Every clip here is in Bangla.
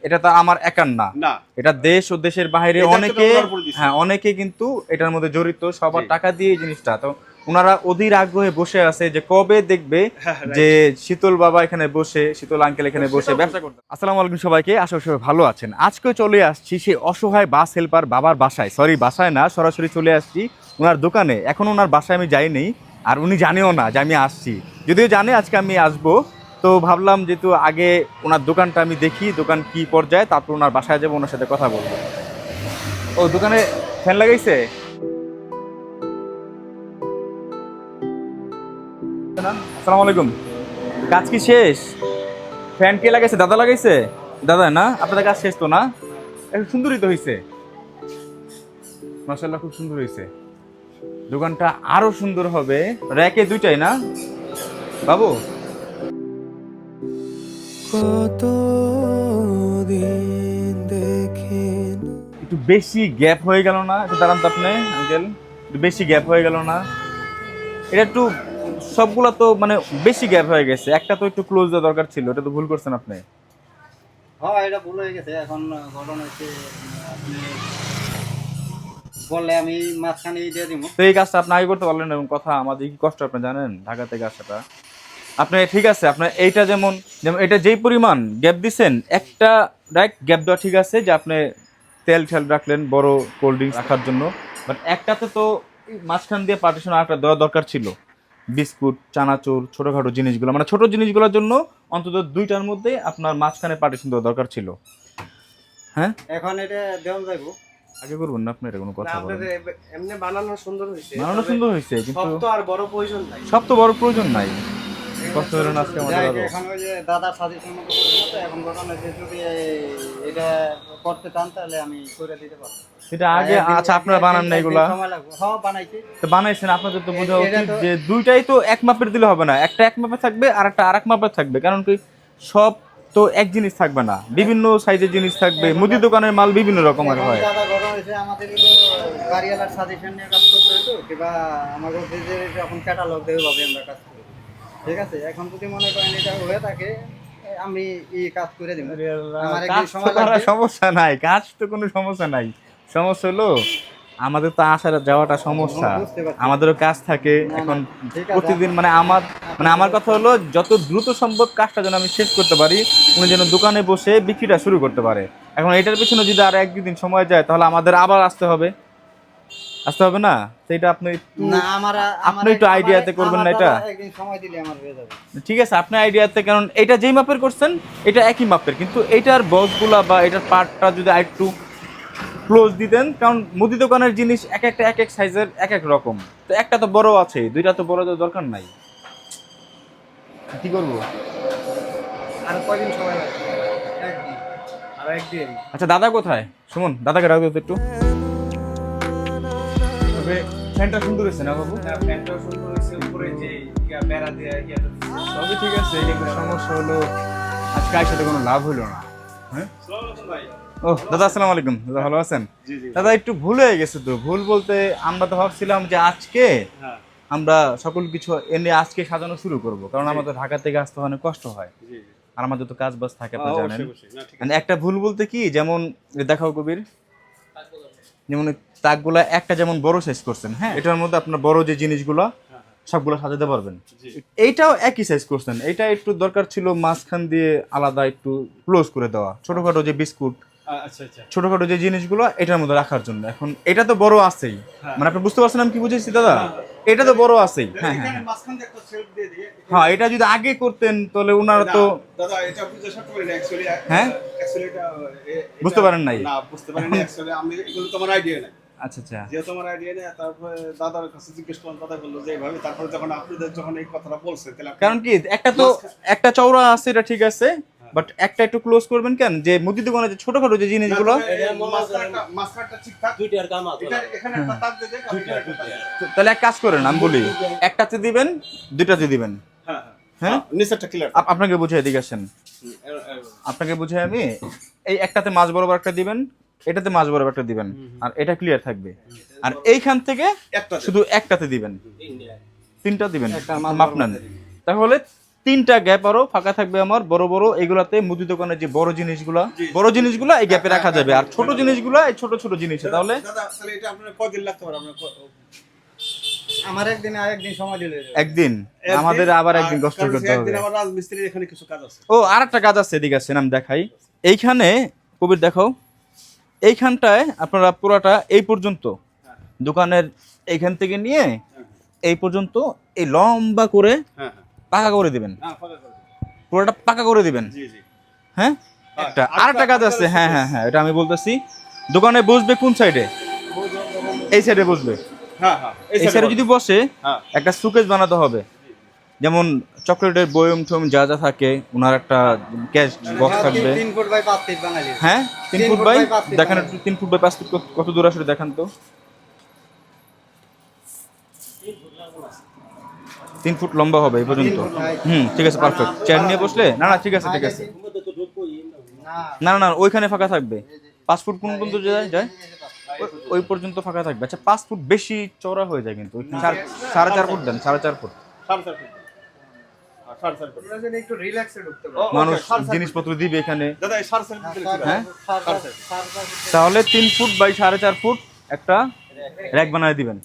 এটা তো আমার একার না, এটা দেশ ও দেশের বাইরে অনেকে কিন্তু এটার মধ্যে জড়িত, সবার টাকা দিয়ে এই জিনিসটা। তো ওনারা অধীর আগ্রহে বসে আছে যে কবে দেখবে যে শীতল বাবা এখানে বসে, শীতল আঙ্কেল এখানে বসে ব্যবসা করতে। আসসালামু আলাইকুম সবাইকে, আশা করি সবাই ভালো আছেন। আজকে চলে আসছি সেই অসহায় বাস হেল্পার বাবার বাসায়, বাসায় না, সরাসরি চলে আসছি ওনার দোকানে। এখন ওনার বাসায় আমি যাইনি, আর উনি জানেও না যে আমি আসছি, যদিও জানে আজকে আমি আসবো। তো ভাবলাম যেহেতু আগে ওনার দোকানটা আমি দেখি, দোকান কি পর্যায়ে, তারপর ওনার বাসায় যাবো, ওনার সাথে কথা বলবো। ও দোকানে ফ্যান লাগাইছে? আসসালামু আলাইকুম, কাজ কি শেষ? ফ্যান কে লাগাইছে? দাদা লাগাইছে? দাদা না, আপনাদের কাজ শেষ তো না? একটু সুন্দরই তো হয়েছে, মাশাআল্লাহ, খুব সুন্দর হয়েছে। দোকানটা আরো সুন্দর হবে। র্যাকে দুইটাই না বাবু? কত দিন দেখে একটু বেশি গ্যাপ হয়ে গেল না? একটু দাঁড়ান তো আপনি আঙ্কেল, একটু বেশি গ্যাপ হয়ে গেল না? এটা একটু, সবগুলা তো মানে বেশি গ্যাপ হয়ে গেছে, একটা তো একটু ক্লোজ দেওয়া দরকার ছিল, এটা তো ভুল করছেন আপনি। হ্যাঁ, এটা ভুল হয়ে গেছে। এখন ঘটনা হচ্ছে আপনি বললে আমি মাঝখানে দিয়ে দিব। তো এই কাজটা আপনি আগে করতে পারলেন না, এবং কথা আমাদের কি কষ্ট আপনি জানেন, ঢাকা থেকে আসাটা। আপনি ঠিক আছে, আপনার এইটা যেমন যেমন এটা যেই পরিমাণ গ্যাপ দিচ্ছেন, একটা ডাইরেক্ট গ্যাপ দেওয়া ঠিক আছে, যে আপনি তেল ঠেল রাখলেন বড় কোল্ড ড্রিঙ্কস রাখার জন্য, বাট একটাতে তো মাঝখান দিয়ে পার্টিশন আরেকটা দেওয়া দরকার ছিল। বিস্কুট, চানাচুর, ছোটোখাটো জিনিসগুলো, মানে ছোটো জিনিসগুলোর জন্য অন্তত দুইটার মধ্যে আপনার মাঝখানে পার্টিশন দেওয়া দরকার ছিল। হ্যাঁ, এখন এটা দেওয়া যাইবো। আগে করবেন না আপনি, এটা কোনো কথা বলেন। এমনি বানানো সুন্দর হয়েছে, বানানো সুন্দর হয়েছে, কিন্তু সব তো আর বড় প্রয়োজন নাই। সব তো বড় প্রয়োজন নাই। কষ্ট হলো না আজকে আমাদের আরো। এখন ওই যে দাদা সাজেশন মতো করবো, তো এখন ঘটনা হচ্ছে যদি এটা করতে চান তাহলে আমি করে দিতে পারবো। এটা আগে আচ্ছা আপনারা বানান না এগুলা? সময় লাগবে। হ্যাঁ, বানাইছি। তো বানাইছেন, আপনাদের তো বোঝা উচিত যে দুইটাই তো এক মাপের দিলে হবে না, একটা এক মাপে থাকবে আর একটা আরেক মাপে থাকবে, কারণ কি সব তো এক জিনিস থাকবে না, বিভিন্ন সাইজের জিনিস থাকবে, মুদি দোকানের মাল বিভিন্ন রকমের হয়। দাদা ঘটনা হচ্ছে আমাদের গাড়িওয়ালার সাজেশন নিয়ে কাজ করতে হতো, কিংবা আমাদের যে যখন ক্যাটালগ দেবে ভাবে আমরা কাজ করি। ঠিক আছে, এখন যদি মনে করেন এটা হয়ে থাকে আমি এই কাজ করে দিব। আমার একদিন সময় লাগবে, সমস্যা নাই, কাজ তো কোনো সমস্যা নাই। সমস্যা হলো আমাদের তো আসা যাওয়াটা সমস্যা, আমাদেরও কাজ থাকে। এখন প্রতিদিন মানে আমার কথা হলো যত দ্রুত সম্ভব কাজটা যেন আমি শেষ করতে পারি, উনি যেন দোকানে বসে বিক্রিটা শুরু করতে পারে। এখন এটার পিছনে যদি আর একদিন সময় যায়, তাহলে আমাদের আবার আসতে হবে না? সেটা আপনি একটু আইডিয়াতে করবেন না? এটা একদিন সময় দিলে আমার হয়ে যাবে। ঠিক আছে, আপনি আইডিয়াতে, কারণ এটা যেই মাপের করছেন এটা একই মাপের, কিন্তু এটার বক্সগুলা বা এটার পার্টটা যদি আরেকটু ক্লোজ দিতেন, কারণ মুদি দোকানের জিনিস এক একটা এক এক সাইজের এক এক রকম, তো একটা তো বড় আছে, দুইটা তো বড় দরকার নাই। কি করবো? আর কয়দিন সময় লাগবে? একদিন। আর একদিন। আচ্ছা দাদা কোথায়? সুমন, দাদাকে রাখবে তো একটু। তবে ফ্যানটা সুন্দর হয়েছে না বাবু? ফ্যানটাও সুন্দর হয়েছে, উপরে যে বেড়া দিয়ে সবই ঠিক আছে, কিন্তু সমস্যা হলো আজকে একসাথে কোনো লাভ হইলো না। হ্যাঁ, ও দাদা আসসালামু আলাইকুম। দাদা ভালো আছেন? দাদা একটু ভুল হয়ে গেছে। তো ভুল বলতে আমরা তো ভাবছিলাম যে আজকে আমরা সকল কিছু এনে আজকে সাজানো শুরু করব, কারণ আমাদের ঢাকা থেকে আসতে অনেক কষ্ট হয়, আর আমাদের তো কাজ বাজ থাকে, আপনি জানেন। মানে একটা ভুল বলতে কি, যেমন দেখাও কবির, যেমন তাকগুলা একটা যেমন বড় সাইজ করছেন, হ্যাঁ, এটার মধ্যে আপনার বড় যে জিনিসগুলো সবগুলো সাজাতে পারবেন। এইটাও একই সাইজ করছেন, এটা একটু দরকার ছিল মাঝখান দিয়ে আলাদা একটু ক্লোজ করে দেওয়া, ছোটখাটো যে বিস্কুট, ছোটখাটো যে জিনিসগুলো এটার মধ্যে রাখার জন্য। এখন এটা তো বড় আছেই, মানে আপনি বুঝতে পারছেন আমি কি বুঝেছি দাদা? এটা তো বড় আছেই। হ্যাঁ হ্যাঁ হ্যাঁ, এটা যদি আগে করতেন তাহলে ওনারা তো দাদা এটা বুঝতে সব পারেন অ্যাকচুয়ালি। হ্যাঁ, অ্যাকচুয়ালি এটা বুঝতে পারেন নাই? না, বুঝতে পারেন অ্যাকচুয়ালি আমি এগুলো তোমার আইডিয়া নাই। আচ্ছা আচ্ছা, যে তোমার আইডিয়া নেই, তারপরে দাদার কাছে জিজ্ঞেস করলাম, দাদা বললো যে এইভাবে। তারপরে যখন আপনাদের যখন এই কথাটা বলছেন, তাহলে কারণ কি একটা তো একটা চওড়া আছে, এটা ঠিক আছে, বাট একটা একটু ক্লোজ করবেন কেন, যে মুদি দোকানে যে ছোটখাটো যে জিনিসগুলো মাস্টারটা ঠিকঠাক দুইটার কাম আছে, এটা এখানে একটা তাক দিয়ে দেন, তাহলে এক কাজ করেন, আমি বলি একটাতে দিবেন, দুইটাতে দিবেন। হ্যাঁ হ্যাঁ, নিচেরটা ক্লিয়ার। আপনাকে বুঝিয়ে দিকে আসেন, আপনাকে বুঝিয়ে আমি এই একটাতে মাছ বরাবর একটা দিবেন, এটাতে মাছ বরাবর একটা দিবেন, আর এটা ক্লিয়ার থাকবে। আর এইখান থেকে শুধু একটাতে দিবেন, তিনটা দিবেন, মাপ নেন, তাহলে 3টা গ্যাপ আরো ফাঁকা থাকবে আমার বড় বড়, এগুলাতে মুদি দোকানের যে বড় জিনিসগুলা এই গ্যাপে রাখা যাবে, আর ছোট জিনিসগুলা এই ছোট ছোট জিনিসে। তাহলে দাদা তাহলে এটা আপনার কয়দিন লাগতে পারে আপনার আমার একদিন আর একদিন সময় দিলে একদিন আমাদের আবার একদিন কষ্ট করতে হবে। একদিন আমার রাজমিস্ত্রির এখানে কিছু কাজ আছে। ও আরেকটা কাজ আছে, এদিকে আসেন আমি দেখাই। এইখানে কবির দেখাও, এইখানটায় আপনারা পুরাটা এই পর্যন্ত দোকানের এইখান থেকে নিয়ে এই পর্যন্ত এই লম্বা করে হ্যাঁ পাকা করে দিবেন, হ্যাঁ ফাঁকা করে দিন। পুরোটা পাকা করে দিবেন। জি জি হ্যাঁ আরেকটা কাজ আছে, হ্যাঁ হ্যাঁ হ্যাঁ, এটা আমি বলতেছি। দোকানে বসবে কোন সাইডে? এই সাইডে বসবে। হ্যাঁ হ্যাঁ এই সাইডে যদি বসে হ্যাঁ একটা সুকেস বানাতে হবে, যেমন চকলেটের বয়ম টম যা যা থাকে, ওনার একটা ক্যাশ বক্স থাকবে। 3 ফুট বাই 5 ফিট বাঙালি। হ্যাঁ 3 foot 3 by, foot by 5 feet দেখেন একটু 3 ফুট বাই 5 ফিট কত দূর আসলে দেখান তো। 3 ফুট লম্বা হবে এই পর্যন্ত। ঠিক আছে, পারফেক্ট। চেয়ার নিয়ে বসলে না না ঠিক আছে ঠিক আছে। না না না না ওইখানে ফাঁকা থাকবে। 5 ফুট কোন পর্যন্ত যায় ওই পর্যন্ত ফাঁকা থাকবে। আচ্ছা 5 ফুট বেশি চওড়া হয়ে যায় কিন্তু, 4.5 ফুট দেন, 4.5 ফুট। 4.5 ফুট। 4.5 ফুট। ওরা যেন একটু রিল্যাক্সে ঢুকতে পারে। মানুষ জিনিসপত্র দিবে এখানে। দাদা এই 4.5 ফুট দিলে কি হ্যাঁ হবে? তাহলে 3 ফুট বাই 4.5 ফুট একটা র‍্যাক বানায় দিবেন।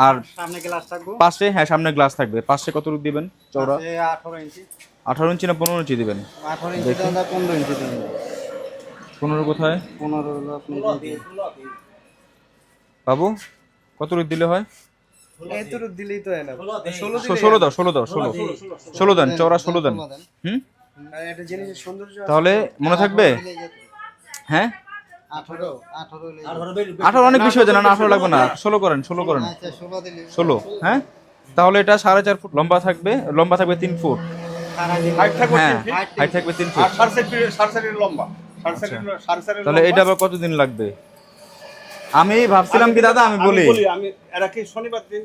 আর সামনে গ্লাস থাকবো। পাশে, হ্যাঁ সামনে গ্লাস থাকবে। পাশে কত রূপ দিবেন চওড়া? 18 ইঞ্চি। 18 ইঞ্চি না 15 ইঞ্চি দিবেন? 18 ইঞ্চি দাদা 15 ইঞ্চি দিন। 15 কোথায় 15 হলো আপনি বাবু? কত রূপ দিলে হয়? এতটুকু দিলেই তো এনা। 16 দাও 16 দেন, চওড়া 16 দেন। এটা জিনিসের সৌন্দর্য তাহলে মনে থাকবে? হ্যাঁ 18 হলে 18 অনেক বেশি হয়ে যায় না, 18 লাগবে না, 16 করেন। আচ্ছা 16 দিলে 16 হ্যাঁ। তাহলে এটা 4.5 ফুট লম্বা থাকবে 3 ফুট। হাইট থাকবে হ্যাঁ 3 ফিট। হাইট থাকবে 3 আর ফুট। 4.5 ফিট লম্বা। 4.5 ফিট তাহলে এটা আবার কতদিন লাগবে? আমি ভাবছিলাম কি দাদা, আমি বলি আমি এরা কি শনিবার দিন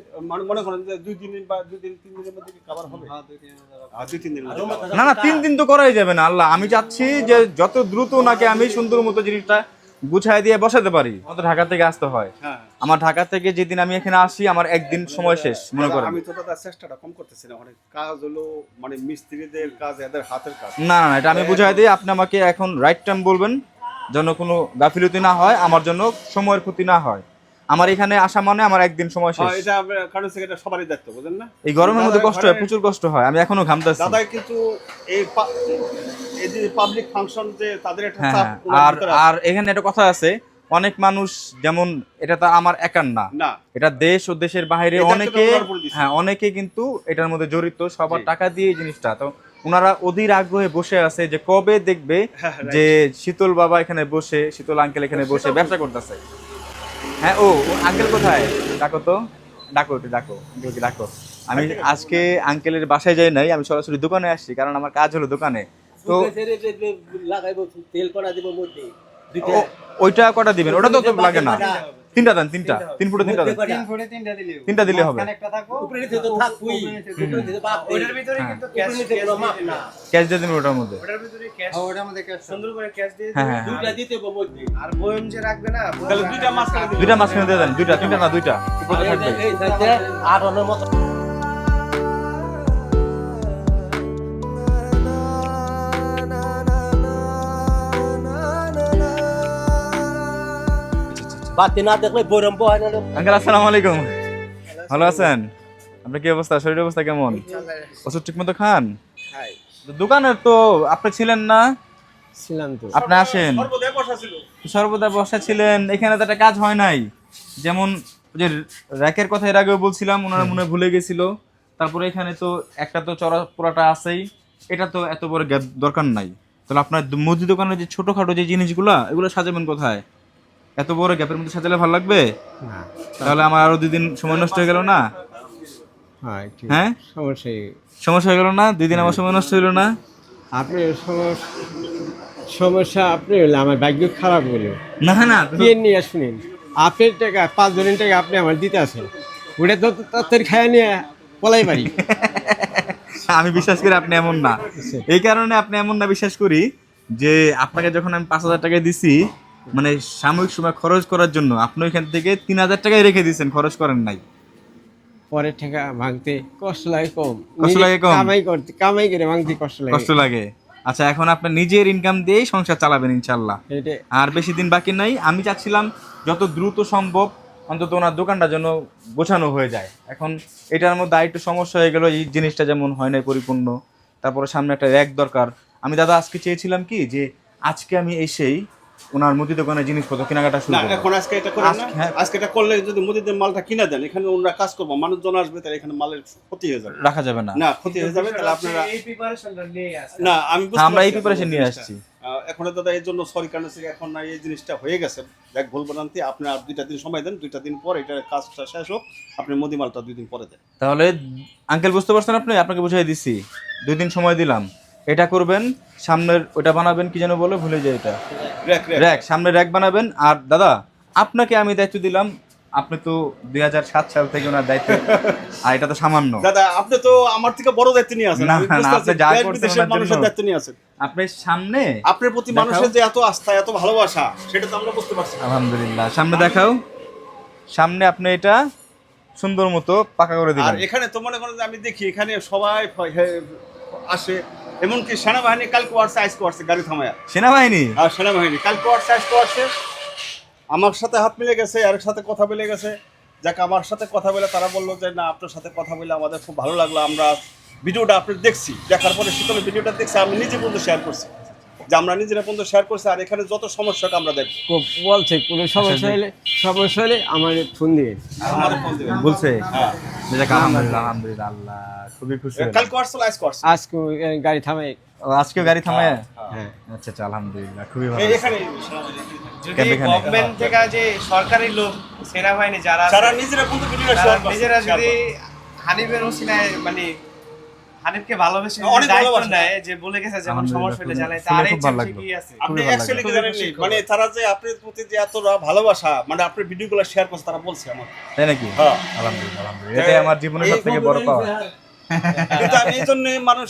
মনে করেন যে 2 দিন বা 2 দিন 3 দিনের মধ্যে কি কভার হবে? হ্যাঁ 2 3 আর 2 3 দিনের মধ্যে। না 3 দিন তো করাই যাবে না। আল্লাহ, আমি চাচ্ছি যে যত দ্রুত ওনাকে আমি সুন্দর মতো জিনিসটা গুছাই দিয়ে বসাতে পারি। আমাদের ঢাকা থেকে আসতে হয়। হ্যাঁ আমার ঢাকা থেকে যেদিন আমি এখানে আসি আমার একদিন সময় শেষ মনে করেন। আমি তো দাদা চেষ্টাটা কম করতেছি না, অনেক কাজ হলো মানে মিস্ত্রিদের কাজ, এদের হাতের কাজ। না না এটা আমি বুঝাই দিই। আপনি আমাকে এখন রাইট টাইম বলবেন, যেন কোনো গাফিলতি না হয়, আমার জন্য সময়ের ক্ষতি না হয়। আমার এখানে আসা মানে আমার একদিন সময় শেষ। হ্যাঁ এটা কারণ এটা সবারই দায়িত্ব, বুঝেন না? এই গরমের মধ্যে কষ্ট হয়, প্রচুর কষ্ট হয়। আমি এখনো ঘামতেছি। দাদা কিন্তু এই যে পাবলিক ফাংশন যে তাদের একটা হ্যাঁ চাপ আর আর এখানে একটা কথা আছে, অনেক মানুষ, যেমন এটা তো আমার একার না, না এটা দেশ ও দেশের বাইরে এটা তো অনেকে, ওনার উপর দিছে। হ্যাঁ অনেকে কিন্তু এটার মধ্যে জড়িত, সবার জি। টাকা দিয়ে এই জিনিসটা। তো ওনারা অধীর আগ্রহে বসে আছে যে কবে দেখবে হ্যাঁ, right. যে শীতল বাবা এখানে বসে, শীতল আঙ্কেল এখানে বসে ব্যবসা করতেছে। হ্যাঁ ও আঙ্কেল কোথায়? ডাকো তো, ডাকো একটু ডাকো, আঙ্কেলকে ডাকো। আমি আজকে আঙ্কেলের বাসায় যাই নাই, আমি সরাসরি দোকানে আসছি, কারণ আমার কাজ হলো দোকানে। তো লাগাইবো তেল করা দিব মধ্যে ওইটা কটা দিবেন? ওটা তো লাগে না। 3টা দেন, 3 ফুটে 3টা দেন। 3 ফুটে 3টা দিলে 3টা দিলে হবে। একটা থাকবো উপরে নিচে তো থাকবই উপরে নিচে বাপ ওটার ভিতরে কিন্তু ক্যাশ উপরে নিচে কোনো মাপ না ক্যাশ দিয়ে দিবেন ওটার মধ্যে। ওটার ভিতরে ক্যাশ ওটার মধ্যে ক্যাশ সুন্দর করে ক্যাশ দিয়ে হ্যাঁ হ্যাঁ দুইটা দিতে হবে মধ্যে আর বয়ম যে রাখবে না তাহলে দুইটা মাছ করে দিবেন। 2টা মাঝখানে দিয়ে দেন, 2টা 3টা না 2টা উপরে থাকবে। এই সাইডে 8 অনের মত বাতি না দেখলে বৈরম্ব হয় না আঙ্কেল আসসালামু আলাইকুম, ভালো আছেন? আপনার কি অবস্থা, শরীরের অবস্থা কেমন? ওষুধ ঠিক মতো খান? দোকানে তো আপনি ছিলেন না? ছিলাম তো আপনি আসেন, সর্বদাই বসা ছিল। সর্বদা বসা ছিলেন। এখানে তো একটা কাজ হয় নাই, যেমন ওই যে র্যাকের কথা এর আগেও বলছিলাম, ওনারা মনে হয় ভুলে গেছিল। তারপরে এখানে তো একটা তো চড়া পোড়াটা আছেই, এটা তো এত বড় গ্যাপ দরকার নাই। তাহলে আপনার মুদি দোকানের যে ছোটখাটো যে জিনিসগুলা, এগুলো সাজাবেন কোথায়? এত বড় গ্যাপের মধ্যে সাজালে ভালো লাগবে? তাহলে আমার আরো 2 দিন সময় নষ্ট হয়ে গেল না? হ্যাঁ সমস্যা হয়ে গেল না? 2 দিন আমার সময় নষ্ট হলো না? আপনি সমস্যা আপনি হলে আমার ভাগ্য খারাপ হলো না না কে নিয়ে শুনেন আপনার টাকা 5 জনের টাকা আপনি আমার দিতে আছেন, ওটা তো তাদের খায়া নিয়ে পলাই পারি। আমি বিশ্বাস করি আপনি এমন না, এই কারণে আপনি এমন না বিশ্বাস করি যে আপনাকে যখন আমি 5,000 টাকা দিছি, মানে সাময়িক সময় খরচ করার জন্য, আপনি ওইখান থেকে 3,000 টাকাই রেখে দিয়েছেন, খরচ করেন নাই। পরের টাকা ভাঙতে কষ্ট লাগে কম। কষ্ট লাগে কম? কামাই করে ভাঙতে কষ্ট লাগে। কষ্ট লাগে। আচ্ছা, এখন আপনার নিজের ইনকাম দিয়েই সংসার চালাবেন ইনশাল্লাহ। এটা আর বেশি দিন বাকি নাই। আমি চাচ্ছিলাম যত দ্রুত সম্ভব অন্তত ওনার দোকানটা যেন গোছানো হয়ে যায়। এখন এটার মধ্যে আরেকটু সমস্যা হয়ে গেল, এই জিনিসটা যেমন হয় নাই পরিপূর্ণ, তারপরে সামনে একটা র্যাক দরকার। আমি দাদা আজকে চেয়েছিলাম কি যে আজকে আমি এসেই ওনার মুদি দোকানে জিনিসপত্র কেনাকাটা শুরু না করবো। এখন আজকে এটা করেন না, হ্যাঁ। আজকে এটা করলে যদি মুদিদের মালটা কিনে দেন, এখানে ওনারা কাজ করবো, মানুষজন আসবে, তাহলে এখানে মালের ক্ষতি হয়ে যাবে। রাখা যাবে না। না, ক্ষতি হয়ে যাবে, তাহলে আপনারা এই প্রিপারেশনটা নিয়ে আসে না, আমি বুঝতে আমরা এই পারছি প্রিপারেশন আপনাদের নিয়ে জিনিসটা। আসছি। এখন দাদা এর জন্য সরি কারণ হচ্ছে এখন না এই জিনিসটা হয়ে গেছে, দেখ ভুল বানান্তি, আপনি আর 2টা দিন সময় দেন, 2টা দিন পর এটার কাজটা শেষ হোক, আপনি মুদি মালটা 2 দিন পরে দেন। তাহলে আঙ্কেল বুঝতে পারছেন আপনি? আপনাকে বুঝাই দিচ্ছি, 2 দিন সময় দিলাম। এটা করবেন, সামনের ওটা বানাবেন, কি যেন বলে ভুলে যায়, এটা র্যাক, সামনে র্যাক বানাবেন। আর দাদা আপনাকে আমি দায়িত্ব দিলাম, আপনি তো 2007 সাল থেকে ওনার দায়িত্ব, আর এটা তো সামান্য। দাদা আপনি তো আমার থেকে বড় দায়িত্ব নিয়ে আছেন, না, আমি না, বুঝতে আপনি পারছি, যা দেশ করছেন বিদেশের ওনার মানুষের জন্য। দায়িত্ব নিয়ে আছেন। আপনার সামনে আপনার প্রতি দেখাও। মানুষের যে এত আস্থা, এত ভালোবাসা, সেটা তো আমরা বুঝতে পারছি। আলহামদুলিল্লাহ, সামনে দেখাও, সামনে আপনি এটা সুন্দর মতো পাকা করে আর দিবেন। এখানে তো মনে করেন যে আমি দেখি এখানে সবাই আসে, এমনকি সেনাবাহিনী কালকে আসছে, আজকে আসছে গাড়ি থামায়া। সেনাবাহিনী আর সেনাবাহিনী কালকে আসছে, আজকে আসছে, আমার সাথে হাত মিলে গেছে, আর সাথে কথা বলে গেছে। যাকে আমার সাথে কথা বলে তারা বললো যে না, আপনার সাথে কথা বলে আমাদের খুব ভালো লাগলো, আমরা ভিডিওটা আপনি দেখছি, দেখার পরে শীতলের ভিডিওটা দেখছি, আমি নিজে পর্যন্ত শেয়ার করছি, যে আমরা নিজেরা পর্যন্ত শেয়ার করছি, আর এখানে যত সমস্যাকে আমরা দেখবো বলছে কোনো সমস্যা হলে আমার ফোন দিবেন। আমাদের ফোন দেবেন। বলছে। হ্যাঁ, যাক, আলহামদুলিল্লাহ, আলহামদুলিল্লাহ, আল্লাহ খুবই খুশি হলাম। কালকে আসছিল, আজকে আসছে। আজকে গাড়ি থামাই। ও, আজকেও গাড়ি থামায়? হ্যাঁ, আচ্ছা আচ্ছা, আলহামদুলিল্লাহ, খুবই ভালো। এখানে যদি ক্যাম্পে গভর্নমেন্ট থেকে যে সরকারি লোক সেনাবাহিনী যারা যারা আছে, নিজেরা পর্যন্ত ভিডিও তারা শেয়ার করছে, নিজেরা শেয়ার যদি করছে। হানিফের ওসিলায় মানে হানিফকে ভালোবেসে অনেক দায়িত্ব ভালোবাসে। নেয়, যে বলে গেছে যেমন আলহামদুলিল্লাহ, সমস্যা হলে খুবই- জানায়, শুনে তার খুব ভালো লাগলো। কি আছে। আপনি ভালো অ্যাকচুয়ালি কি লাগলো। জানেন নি? মানে তারা যে আপনার প্রতি যে এতটা ভালোবাসা, মানে আপনার ভিডিওগুলো শেয়ার করছে, তারা বলছে আমার। তাই নাকি? হ্যাঁ। আলহামদুলিল্লাহ, আলহামদুলিল্লাহ, এটাই আমার জীবনের সবথেকে বড় পাওয়া। কিন্তু আমি এই জন্য মানুষ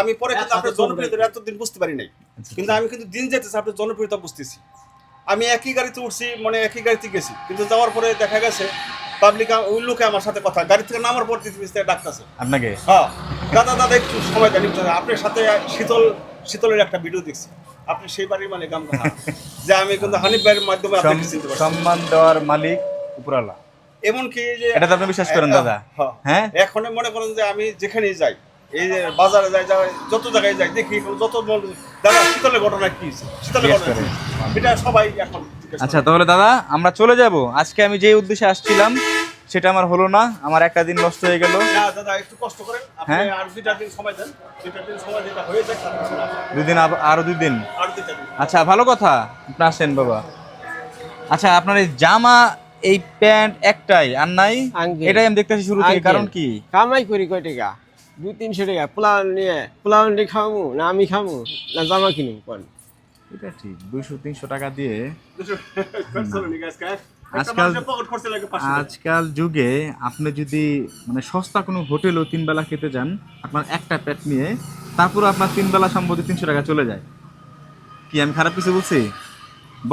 আমি পরে কিন্তু আপনার জনপ্রিয়তা এতদিন বুঝতে পারি নাই, কিন্তু আমি কিন্তু দিন যেতেছে আপনার জনপ্রিয়তা বুঝতেছি। আমি একই গাড়িতে উঠছি, মানে একই গাড়িতে গেছি, কিন্তু যাওয়ার পরে দেখা গেছে পাবলিক ওই লোকে আমার সাথে কথা, গাড়ি থেকে নামার পর ডাকতেছে, আপনাকে হ্যাঁ দাদা দাদা একটু সময় দেন, একটু আপনার সাথে শীতলের একটা ভিডিও দেখছি, আপনি সেই বাড়ির মালিক গামকা, যে আমি কিন্তু হানিফ ভাইয়ের মাধ্যমে আপনাকে চিনতে পারছি। সম্মান দেওয়ার মালিক উপরওয়ালা, এমনকি যে এটা তো আপনি বিশ্বাস করেন দাদা? হ্যাঁ। এখন মনে করেন যে আমি যেখানেই যাই, এই যে বাজারে যাই, যত জায়গায় যাই, দেখি যত দাদা শীতলের ঘটনা কি হয়েছে, শীতলের জিজ্ঞেস ঘটনা করে। কি হয়েছে? এটা সবাই এখন জিজ্ঞেস করে। আচ্ছা, তাহলে দাদা আমরা চলে যাব। আজকে আমি যে উদ্দেশ্যে আসছিলাম সেটা আমার হলো না, আমার একটা দিন নষ্ট হয়ে গেল। না দাদা একটু কষ্ট করেন, আপনি হ্যাঁ? আর 2টা দিন সময় দেন, 2টা দিন সময় যেটা হয়ে যায় তারপর চলে আসেন। 2 দিন, আরো 2 দিন। আর 2টা দিন আচ্ছা, ভালো কথা, আপনি আসেন বাবা। আচ্ছা, আপনার এই জামা, এই প্যান্ট একটাই আর নাই? আঙ্কেল। এটাই আমি দেখতেছি শুরু থেকে, কারণ কি? কামাই করি কয় টাকা? 200-300 টাকা। পোলাও নিয়ে খামু না আমি খামু না জামা কিনুম কোন? এটা ঠিক, 200-300 টাকা দিয়ে চলুন guys, একটা আজকাল- মানুষের পকেট খরচা লাগে 500 টাকা। আজকাল যুগে আপনি যদি মানে সস্তা কোনো হোটেলও 3 বেলা খেতে যান, আপনার একটা পেট নিয়ে, তারপর আপনার 3 বেলা সম্ভবত 300 টাকা চলে যায়। কি আমি খারাপ কিছু বলছি?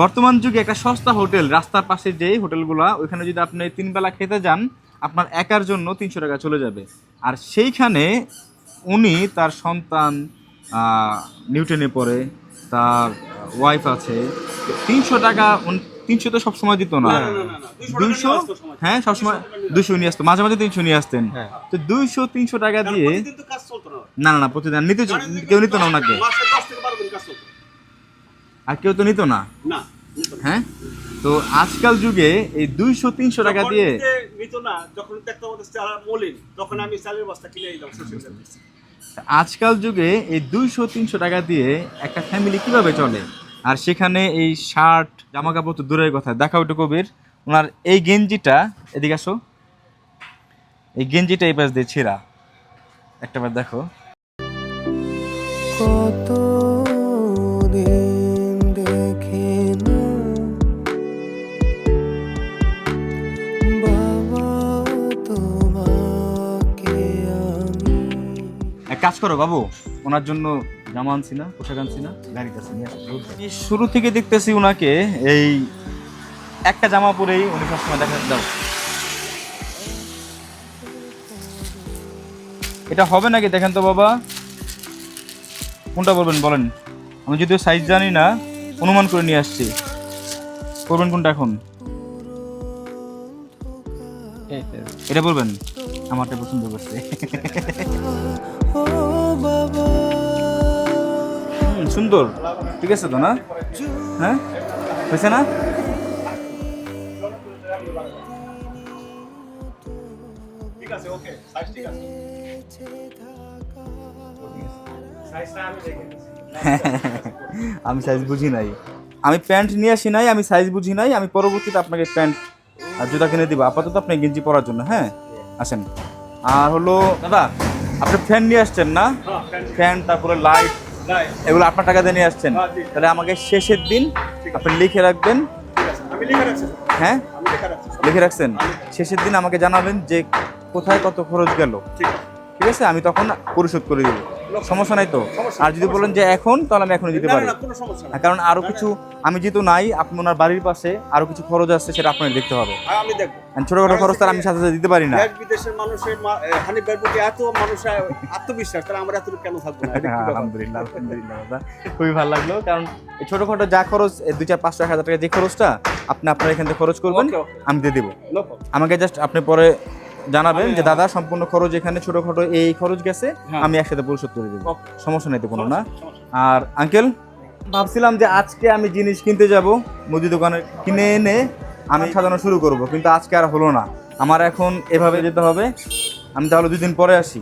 বর্তমান যুগে একটা সস্তা হোটেল, রাস্তার পাশে যেই হোটেলগুলা, ওইখানে যদি আপনি 3 বেলা খেতে যান, আপনার একার জন্য 300 টাকা চলে যাবে। আর সেইখানে উনি তার সন্তান নিউটনে পড়ে, তার ওয়াইফ আছে, 300 টাকা 300 তো সবসময় দিত না। না, 200 টাকা 200, নিয়ে আসতো সময়। হ্যাঁ সবসময় 200 নিয়ে আসতো, মাঝে মাঝে 300 নিয়ে আসতেন। হ্যাঁ। তো 200-300 টাকা কারণ দিয়ে, প্রতিদিন তো কাজ চলতো না। না না না, প্রতিদিন নিতে, কেউ নিত না ওনাকে, মাসে 10 থেকে 12 দিন কাজ চলতো। আর কেউ তো নিত না। না, নিত না। হ্যাঁ, তো আজকাল যুগে এই 200-300 টাকা যখন দিয়ে, নিত না, যখন দেখতে আমাদের চাল মলিন, তখন আমি চালের বস্তা কিনে দিতাম সোশ্যাল মিডিয়াতে। আজকাল যুগে এই 200-300 টাকা দিয়ে একটা ফ্যামিলি কিভাবে চলে? আর সেখানে এই শার্ট, জামা কাপড় তো দূরের কথা, দেখা ওটা কবির, ওনার এই গেঞ্জিটা, এদিকে আসো, এই গেঞ্জিটা এই পাশ দিয়ে ছেঁড়া, একটা বার দেখো। কত দিন দেখি না বাবা তোমাকে আমি। এক কাজ করো বাবু, ওনার জন্য জামা আনছি না, পোশাক আনছি না, গাড়ির কাছে নিয়ে আসো। এই শুরু থেকে দেখতেছি ওনাকে এই একটা জামা পরেই উনি সবসময় দেখা দাও। এটা হবে নাকি দেখেন তো বাবা, কোনটা বলবেন বলেন। আমি যদিও সাইজ জানি না, অনুমান করে নিয়ে আসছি। করবেন কোনটা এখন? এটা বলবেন? আমারটা পছন্দ করছে। ও বাবা সুন্দর, ঠিক আছে তো না? হ্যাঁ, হয়েছে না? ঠিক আছে, ওকে, সাইজ ঠিক আছে। আমি সাইজ বুঝি নাই, আমি প্যান্ট নিয়ে আসি নাই, আমি সাইজ বুঝি নাই। আমি পরবর্তীতে আপনাকে প্যান্ট আর জুতা কিনে দিব, আপাতত আপনি গেঞ্জি পরার জন্য। হ্যাঁ আসেন। আর হলো দাদা, আপনি ফ্যান নিয়ে আসছেন না? ফ্যান, তারপরে লাইট, এগুলো আপনার টাকা দিয়ে নিয়ে আসছেন। তাহলে আমাকে শেষের দিন আপনি লিখে রাখবেন। আমি লিখে রাখছি। হ্যাঁ, আমি লিখে রাখছি। লিখে রাখছেন। শেষের দিন আমাকে জানাবেন যে কোথায় কত খরচ গেল, ঠিক আছে। ঠিক আছে? আমি তখন পরিশোধ করে দেবো, সমস্যা নাই তো? আর যদি বলেন যে এখন, তাহলে আমি এখনই দিতে না, পারি। না, কোনো সমস্যা নাই। কারণ আরো কিছু, আমি যেহেতু নাই, আপনি ওনার বাড়ির পাশে আরো কিছু খরচ আছে, সেটা আপনার দেখতে হবে। আমি দেখবো। ছোটখাটো খরচ তার আমি সাথে সাথে দিতে পারি না। দেশ বিদেশের মানুষের হানিফ ভাইয়ের প্রতি এত মানুষের আত্মবিশ্বাস, তাহলে আমরা এতটুকু কেন থাকবো না? এটা কি ব্যাপার? আলহামদুলিল্লাহ, আলহামদুলিল্লাহ দাদা, খুবই ভালো লাগলো। কারণ এই ছোটখাটো যা খরচ, 2-4-500-1000 টাকা যে খরচটা আপনি আপনার এখান থেকে খরচ করবেন, Okay, okay. আমি দিয়ে দেবো। No problem. আমাকে জাস্ট আপনি পরে জানাবেন যে দাদা সম্পূর্ণ খরচ এখানে ছোটখাটো এই খরচ গেছে, হ্যাঁ। আমি একসাথে পরিশোধ করে দেবো। Okay. সমস্যা নেই তো কোনো না? সমস্যা আর আঙ্কেল, ভাবছিলাম যে আজকে আমি জিনিস কিনতে যাব মুদি দোকানে, কিনে এনে আমি সাজানো শুরু করব, কিন্তু আজকে আর হলো না। আমার এখন এভাবে যেতে হবে। আমি তাহলে 2 দিন পরে আসি।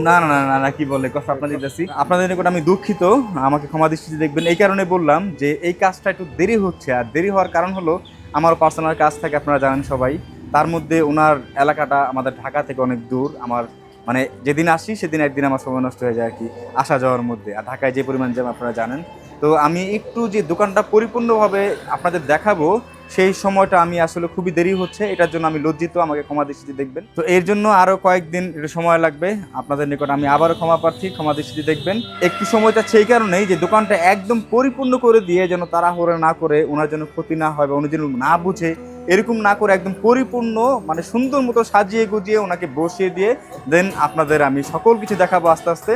না না না না না, কি বলে কথা, আপনাদের দিতেছি। আপনাদের নিকট আমি দুঃখিত, আমাকে ক্ষমা দৃষ্টিতে দেখবেন। এই কারণে বললাম যে এই কাজটা একটু দেরি হচ্ছে, আর দেরি হওয়ার কারণ হলো আমার পার্সোনাল কাজ থাকে, আপনারা জানেন সবাই। তার মধ্যে ওনার এলাকাটা আমাদের ঢাকা থেকে অনেক দূর। আমার মানে যেদিন আসি সেদিন একদিন আমার সময় নষ্ট হয়ে যায় আর কি, আসা যাওয়ার মধ্যে। আর ঢাকায় যে পরিমাণ জ্যাম আপনারা জানেন। তো আমি একটু যে দোকানটা পরিপূর্ণভাবে আপনাদের দেখাবো, সেই সময়টা আমি আসলে খুবই দেরি হচ্ছে, এটার জন্য আমি লজ্জিত, আমাকে ক্ষমা দৃষ্টিতে দেখবেন। তো এর জন্য আরও কয়েকদিন একটু সময় লাগবে, আপনাদের নিকট আমি আবারও ক্ষমা প্রার্থী, ক্ষমা দৃষ্টিতে দেখবেন। একটু সময় চাচ্ছে এই কারণেই যে দোকানটা একদম পরিপূর্ণ করে দিয়ে, যেন তাড়াহুড়ো না করে, ওনার জন্য ক্ষতি না হয় বা উনি যেন না বুঝে, এরকম না করে একদম পরিপূর্ণ মানে সুন্দর মতো সাজিয়ে গুজিয়ে ওনাকে বসিয়ে দিয়ে দেন আপনাদের আমি সকল কিছু দেখাবো আস্তে আস্তে।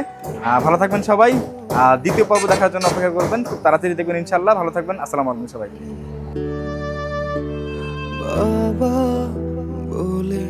ভালো থাকবেন সবাই। দ্বিতীয় পর্ব দেখার জন্য অপেক্ষা করবেন, খুব তাড়াতাড়ি দেখবেন ইনশাল্লাহ। ভালো থাকবেন, আসসালামু আলাইকুম সবাই। বাবা বলে